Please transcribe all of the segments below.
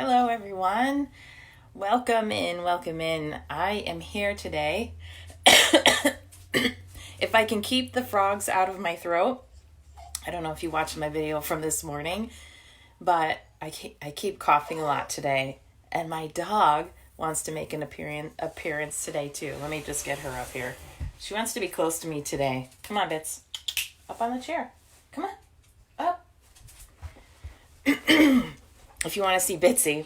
Hello, everyone. Welcome in, welcome in. I am here today. If I can keep the frogs out of my throat, I don't know if you watched my video from this morning, but I keep coughing a lot today. And my dog wants to make an appearance today, too. Let me just get her up here. She wants to be close to me today. Come on, Bits. Up on the chair. Come on. Up. If you want to see Bitsy,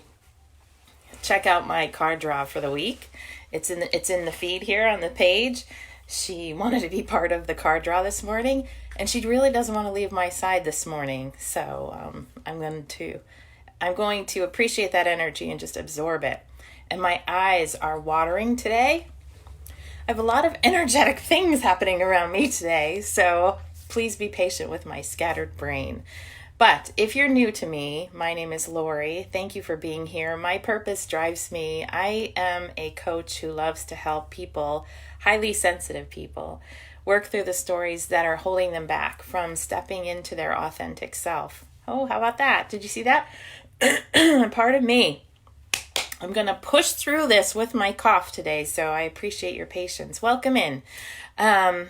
check out my card draw for the week. It's in the feed here on the page. She wanted to be part of the card draw this morning, and she really doesn't want to leave my side this morning. So I'm going to appreciate that energy and just absorb it. And my eyes are watering today. I have a lot of energetic things happening around me today, so please be patient with my scattered brain. But if you're new to me, my name is Lori. Thank you for being here. My purpose drives me. I am a coach who loves to help people, highly sensitive people, work through the stories that are holding them back from stepping into their authentic self. Oh, how about that? Did you see that? Pardon me. I'm going to push through this with my cough today, so I appreciate your patience. Welcome in. I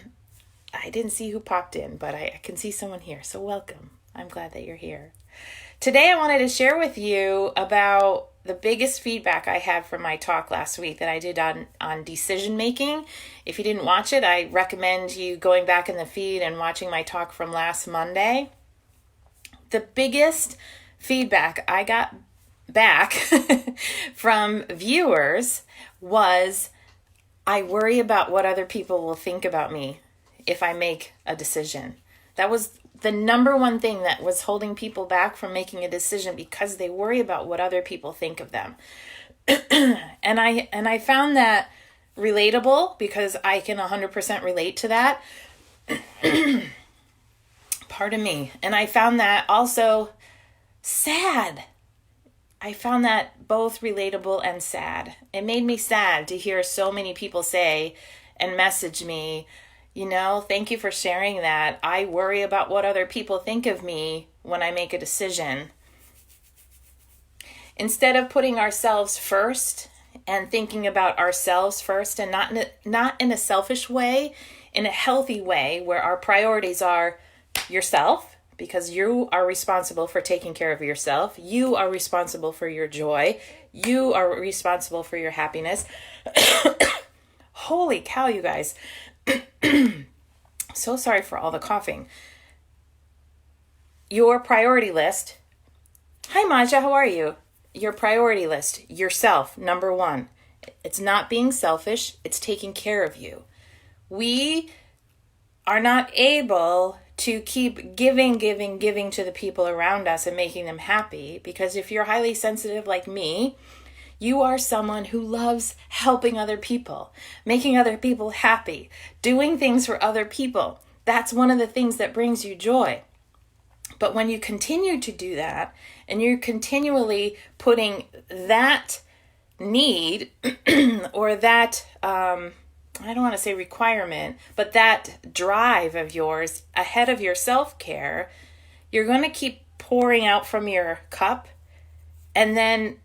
didn't see who popped in, but I can see someone here, so welcome. I'm glad that you're here. Today I wanted to share with you about the biggest feedback I had from my talk last week that I did on decision making. If you didn't watch it, I recommend you going back in the feed and watching my talk from last Monday. The biggest feedback I got back from viewers was, I worry about what other people will think about me if I make a decision. That was the number one thing that was holding people back from making a decision, because they worry about what other people think of them. And I found that relatable, because I can 100% relate to that. Pardon me. And I found that also sad. I found that both relatable and sad. It made me sad to hear so many people say and message me, thank you for sharing that. I worry about what other people think of me when I make a decision. Instead of putting ourselves first and thinking about ourselves first, and not in a selfish way, in a healthy way where our priorities are yourself, because you are responsible for taking care of yourself. You are responsible for your joy. You are responsible for your happiness. Holy cow, you guys. So sorry for all the coughing. Your priority list. Hi, Maja, how are you? Your priority list, yourself, number one. It's not being selfish. It's taking care of you. We are not able to keep giving to the people around us and making them happy, because if you're highly sensitive like me, you are someone who loves helping other people, making other people happy, doing things for other people. That's one of the things that brings you joy. But when you continue to do that, and you're continually putting that need or that, I don't want to say requirement, but that drive of yours ahead of your self-care, you're going to keep pouring out from your cup, and then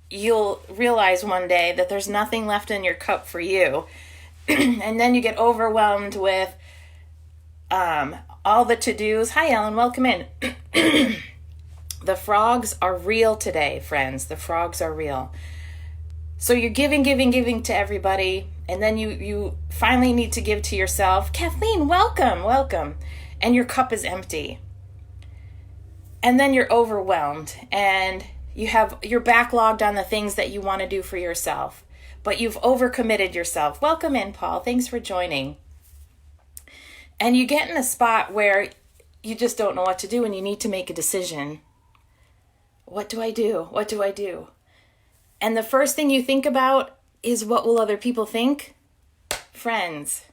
you'll realize one day that there's nothing left in your cup for you. And then you get overwhelmed with all the to-dos. Hi, Ellen. Welcome in. The frogs are real today, friends. The frogs are real. So you're giving to everybody, and then you finally need to give to yourself. Kathleen, welcome. And your cup is empty. And then you're overwhelmed, and you're backlogged on the things that you want to do for yourself, but you've overcommitted yourself. Welcome in, Paul. Thanks for joining. And you get in a spot where you just don't know what to do, and you need to make a decision. What do I do? What do I do? And the first thing you think about is, what will other people think? Friends,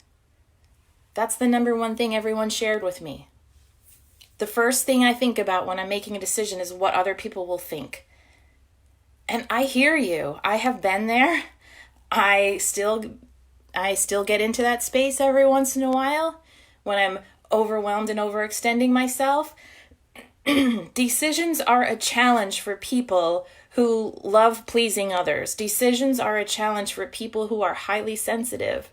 that's the number one thing everyone shared with me. The first thing I think about when I'm making a decision is what other people will think. And I hear you. I have been there. I still get into that space every once in a while when I'm overwhelmed and overextending myself. Decisions are a challenge for people who love pleasing others. Decisions are a challenge for people who are highly sensitive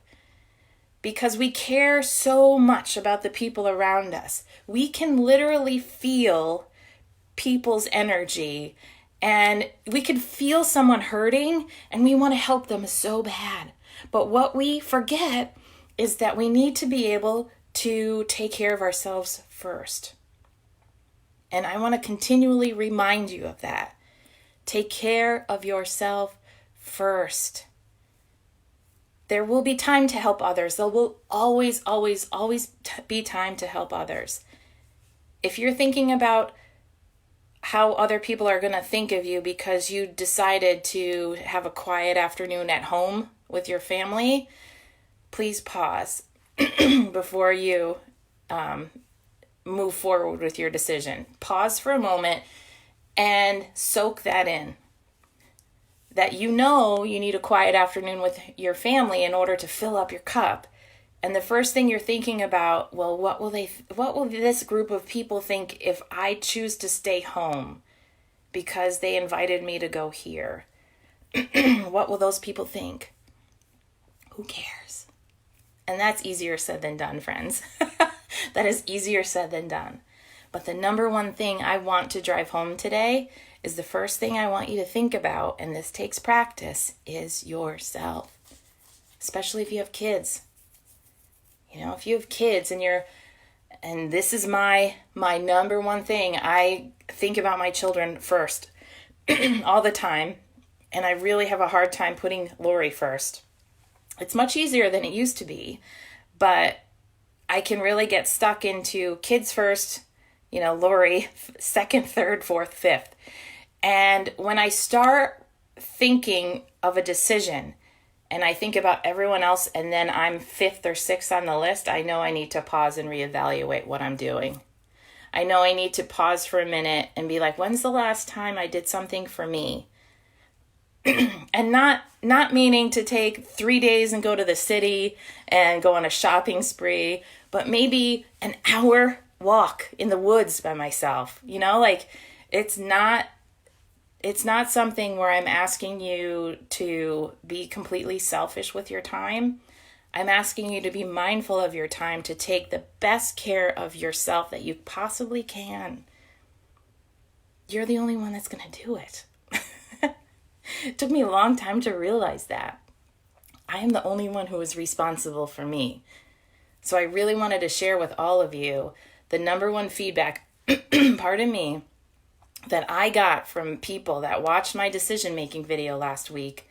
because we care so much about the people around us. We can literally feel people's energy, and we can feel someone hurting and we want to help them so bad. But what we forget is that we need to be able to take care of ourselves first. And I want to continually remind you of that. Take care of yourself first. There will be time to help others. There will always be time to help others. If you're thinking about how other people are going to think of you because you decided to have a quiet afternoon at home with your family, please pause before you move forward with your decision. Pause for a moment and soak that in. That you know you need a quiet afternoon with your family in order to fill up your cup. And the first thing you're thinking about, well, what will this group of people think if I choose to stay home because they invited me to go here? What will those people think? Who cares? And that's easier said than done, friends. That is easier said than done. But the number one thing I want to drive home today is the first thing I want you to think about, and this takes practice, is yourself. Especially if you have kids. You know, if you have kids and this is my number one thing, I think about my children first all the time, and I really have a hard time putting Lori first. It's much easier than it used to be, but I can really get stuck into kids first, Lori second, third, fourth, fifth. And when I start thinking of a decision and I think about everyone else and then I'm fifth or sixth on the list, I know I need to pause and reevaluate what I'm doing. I know I need to pause for a minute and be like, when's the last time I did something for me? And not meaning to take 3 days and go to the city and go on a shopping spree, but maybe an hour walk in the woods by myself. It's not something where I'm asking you to be completely selfish with your time. I'm asking you to be mindful of your time, to take the best care of yourself that you possibly can. You're the only one that's going to do it. It took me a long time to realize that. I am the only one who is responsible for me. So I really wanted to share with all of you the number one feedback, pardon me, that I got from people that watched my decision-making video last week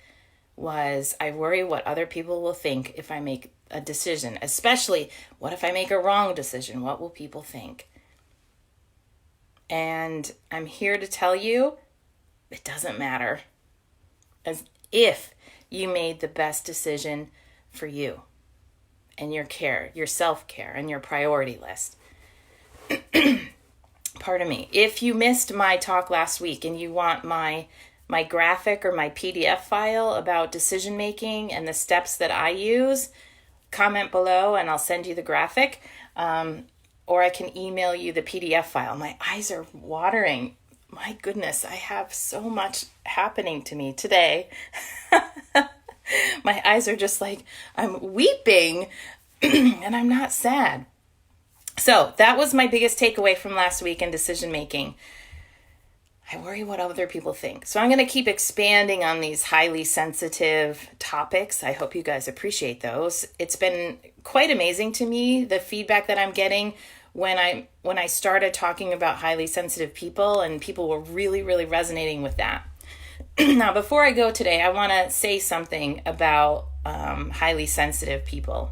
was, I worry what other people will think if I make a decision, especially what if I make a wrong decision? What will people think? And I'm here to tell you, it doesn't matter. As if you made the best decision for you and your care, your self-care, and your priority list. Pardon me. If you missed my talk last week and you want my graphic or my PDF file about decision making and the steps that I use, comment below and I'll send you the graphic. Or I can email you the PDF file. My eyes are watering. My goodness, I have so much happening to me today. My eyes are just like, I'm weeping and I'm not sad. So that was my biggest takeaway from last week in decision making. I worry what other people think. So I'm going to keep expanding on these highly sensitive topics. I hope you guys appreciate those. It's been quite amazing to me, the feedback that I'm getting when I started talking about highly sensitive people, and people were really, really resonating with that. Now, before I go today, I want to say something about highly sensitive people.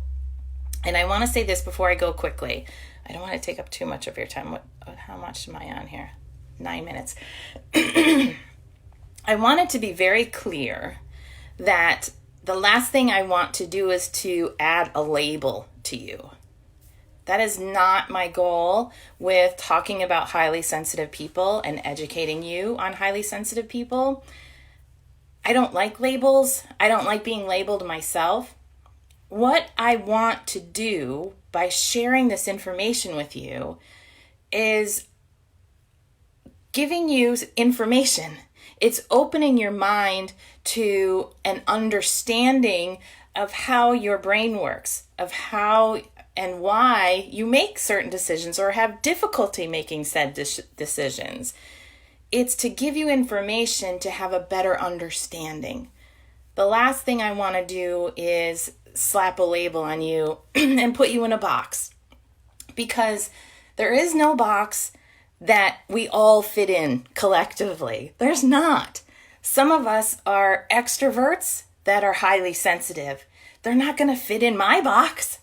And I want to say this before I go quickly. I don't want to take up too much of your time. How much am I on here? 9 minutes. I want it to be very clear that the last thing I want to do is to add a label to you. That is not my goal with talking about highly sensitive people and educating you on highly sensitive people. I don't like labels. I don't like being labeled myself. What I want to do by sharing this information with you is giving you information. It's opening your mind to an understanding of how your brain works, of how and why you make certain decisions or have difficulty making said decisions. It's to give you information to have a better understanding. The last thing I want to do is slap a label on you and put you in a box, because there is no box that we all fit in collectively. There's not. Some of us are extroverts that are highly sensitive. They're not going to fit in my box.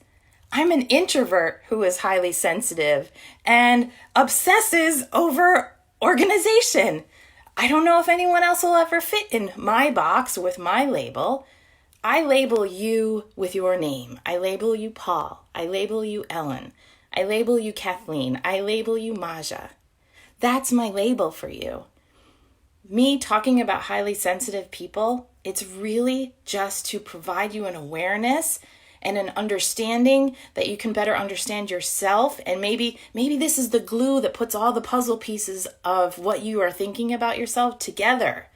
I'm an introvert who is highly sensitive and obsesses over organization. I don't know if anyone else will ever fit in my box with my label. I label you with your name. I label you Paul. I label you Ellen. I label you Kathleen. I label you Maja. That's my label for you. Me talking about highly sensitive people, it's really just to provide you an awareness and an understanding that you can better understand yourself. And maybe this is the glue that puts all the puzzle pieces of what you are thinking about yourself together.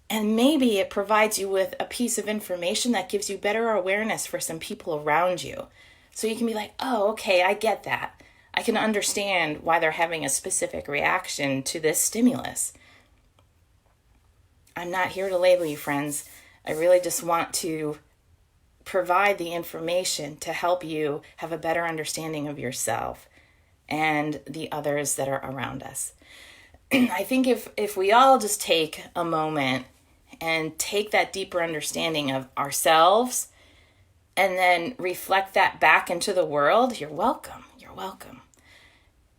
And maybe it provides you with a piece of information that gives you better awareness for some people around you. So you can be like, oh, okay, I get that. I can understand why they're having a specific reaction to this stimulus. I'm not here to label you, friends. I really just want to provide the information to help you have a better understanding of yourself and the others that are around us. I think if we all just take a moment and take that deeper understanding of ourselves and then reflect that back into the world, you're welcome. You're welcome.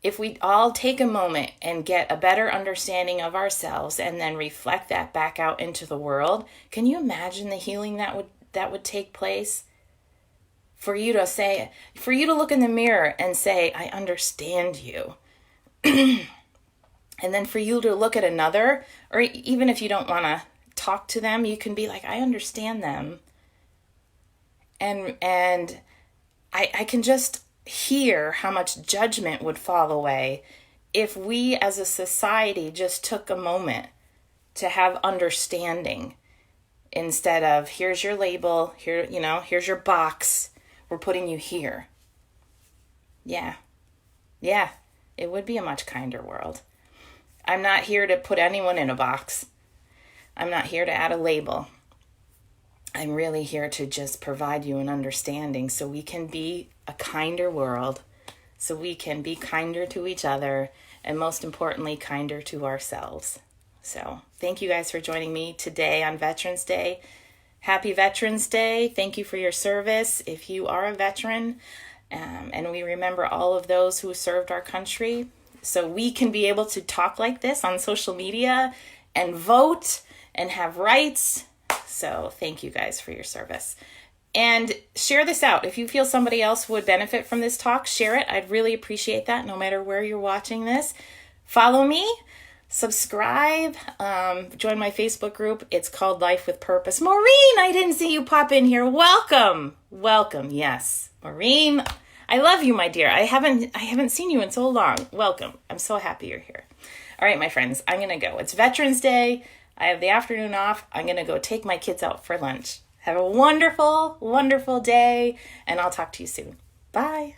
If we all take a moment and get a better understanding of ourselves and then reflect that back out into the world, can you imagine the healing that would take place? For you to look in the mirror and say, I understand you. And then for you to look at another, or even if you don't want to talk to them, you can be like, I understand them. And I can just hear how much judgment would fall away if we as a society just took a moment to have understanding instead of here's your label, here's your box, we're putting you here. Yeah, it would be a much kinder world. I'm not here to put anyone in a box. I'm not here to add a label. I'm really here to just provide you an understanding so we can be a kinder world, so we can be kinder to each other, and most importantly, kinder to ourselves. So thank you guys for joining me today on Veterans Day. Happy Veterans Day. Thank you for your service if you are a veteran. And we remember all of those who served our country so we can be able to talk like this on social media and vote and have rights. So thank you guys for your service. And share this out. If you feel somebody else would benefit from this talk, share it. I'd really appreciate that no matter where you're watching this. Follow me, subscribe, join my Facebook group. It's called Life with Purpose. Maureen, I didn't see you pop in here. Welcome. Yes. Maureen, I love you, my dear. I haven't seen you in so long. Welcome. I'm so happy you're here. All right, my friends, I'm going to go. It's Veterans Day. I have the afternoon off. I'm going to go take my kids out for lunch. Have a wonderful, wonderful day, and I'll talk to you soon. Bye.